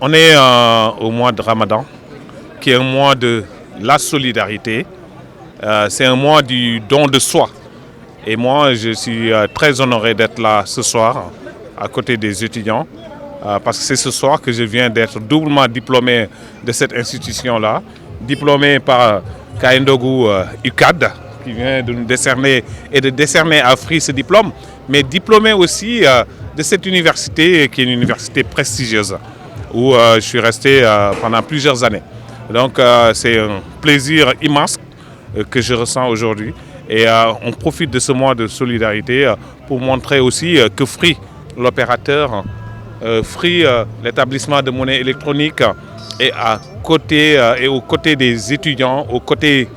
On est au mois de Ramadan, qui est un mois de la solidarité. C'est un mois du don de soi. Et moi, je suis très honoré d'être là ce soir, à côté des étudiants, parce que c'est ce soir que je viens d'être doublement diplômé de cette institution-là, diplômé par Kayendougou UCAD, qui vient de nous décerner et de décerner à Free ce diplôme, mais diplômé aussi de cette université qui est une université prestigieuse, où je suis resté pendant plusieurs années. Donc c'est un plaisir immense que je ressens aujourd'hui. Et on profite de ce mois de solidarité pour montrer aussi que Free, l'opérateur, Free, l'établissement de monnaie électronique, est à côté et aux côtés des étudiants, aux côtés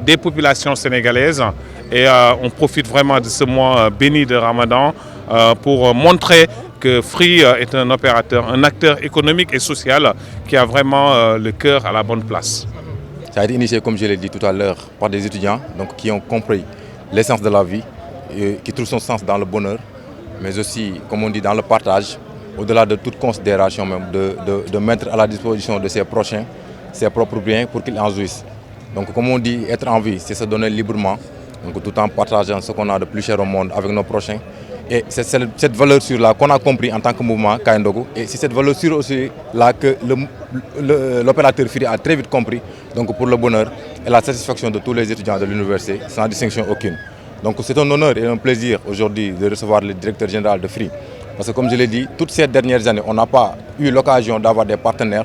des populations sénégalaises. Et on profite vraiment de ce mois béni de Ramadan pour montrer que Free est un opérateur, un acteur économique et social qui a vraiment le cœur à la bonne place. Ça a été initié, comme je l'ai dit tout à l'heure, par des étudiants donc, qui ont compris l'essence de la vie, qui trouvent son sens dans le bonheur, mais aussi, comme on dit, dans le partage, au-delà de toute considération même, de mettre à la disposition de ses prochains ses propres biens pour qu'ils en jouissent. Donc comme on dit, être en vie, c'est se donner librement, donc, tout en partageant ce qu'on a de plus cher au monde avec nos prochains. Et c'est cette valeur sûre-là qu'on a compris en tant que mouvement Kayendougou. Et c'est cette valeur sûre aussi-là que l'opérateur Free a très vite compris, donc pour le bonheur et la satisfaction de tous les étudiants de l'université, sans distinction aucune. Donc c'est un honneur et un plaisir aujourd'hui de recevoir le directeur général de Free. Parce que comme je l'ai dit, toutes ces dernières années, on n'a pas eu l'occasion d'avoir des partenaires.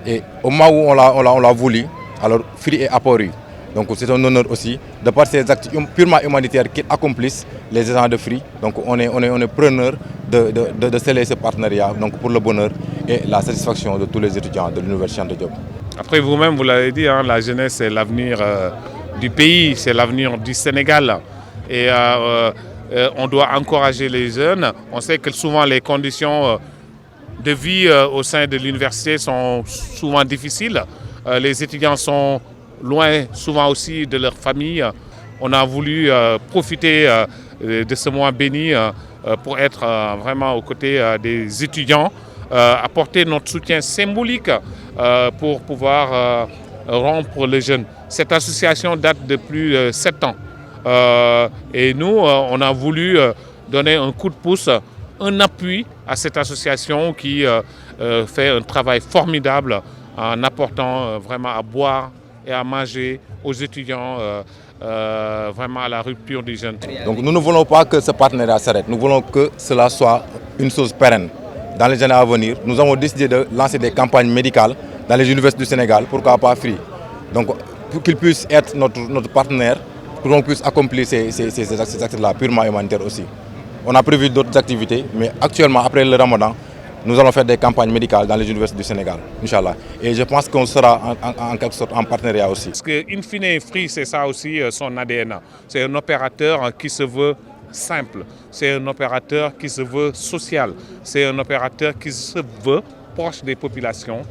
Et au moment où on l'a voulu, alors Free est apparu. Donc c'est un honneur aussi, de par ces actes purement humanitaires qu'ils accomplissent, les agents de Free. Donc on est preneur de sceller ce partenariat donc pour le bonheur et la satisfaction de tous les étudiants de l'Université Cheikh Anta Diop. Après vous-même, vous l'avez dit, hein, la jeunesse c'est l'avenir du pays, c'est l'avenir du Sénégal. Et on doit encourager les jeunes. On sait que souvent les conditions de vie au sein de l'université sont souvent difficiles. Les étudiants sont loin souvent aussi de leur famille. On a voulu profiter de ce mois béni pour être vraiment aux côtés des étudiants, apporter notre soutien symbolique pour pouvoir rompre les jeunes. Cette association date de plus de 7 ans. Et nous, on a voulu donner un coup de pouce, un appui à cette association qui fait un travail formidable en apportant vraiment à boire et à manger aux étudiants, vraiment à la rupture des jeunes. Donc nous ne voulons pas que ce partenariat s'arrête, nous voulons que cela soit une chose pérenne. Dans les années à venir, nous avons décidé de lancer des campagnes médicales dans les universités du Sénégal, pourquoi pas Free. Donc pour qu'il puisse être notre partenaire, pour qu'on puisse accomplir ces actes-là purement humanitaires aussi. On a prévu d'autres activités, mais actuellement, après le Ramadan, nous allons faire des campagnes médicales dans les universités du Sénégal, Inch'Allah. Et je pense qu'on sera en quelque sorte en partenariat aussi. Parce que, in fine, Free, c'est ça aussi son ADN. C'est un opérateur qui se veut simple. C'est un opérateur qui se veut social. C'est un opérateur qui se veut proche des populations.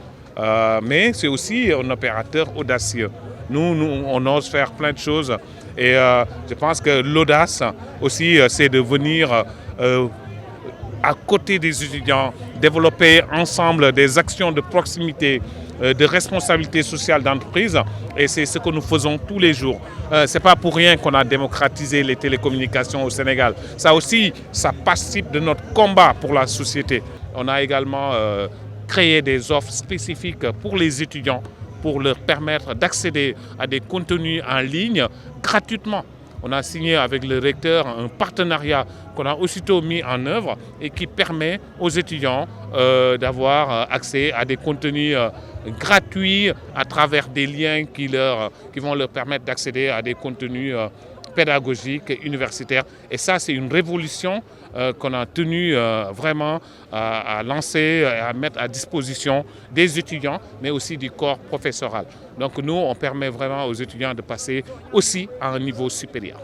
Mais c'est aussi un opérateur audacieux. Nous, on ose faire plein de choses. Et je pense que l'audace aussi, c'est de venir à côté des étudiants, développer ensemble des actions de proximité, de responsabilité sociale d'entreprise. Et c'est ce que nous faisons tous les jours. Ce n'est pas pour rien qu'on a démocratisé les télécommunications au Sénégal. Ça aussi, ça participe de notre combat pour la société. On a également créé des offres spécifiques pour les étudiants, pour leur permettre d'accéder à des contenus en ligne gratuitement. On a signé avec le recteur un partenariat qu'on a aussitôt mis en œuvre et qui permet aux étudiants d'avoir accès à des contenus gratuits à travers des liens qui vont leur permettre d'accéder à des contenus pédagogiques et universitaires. Et ça, c'est une révolution qu'on a tenu vraiment à lancer, à mettre à disposition des étudiants, mais aussi du corps professoral. Donc nous, on permet vraiment aux étudiants de passer aussi à un niveau supérieur.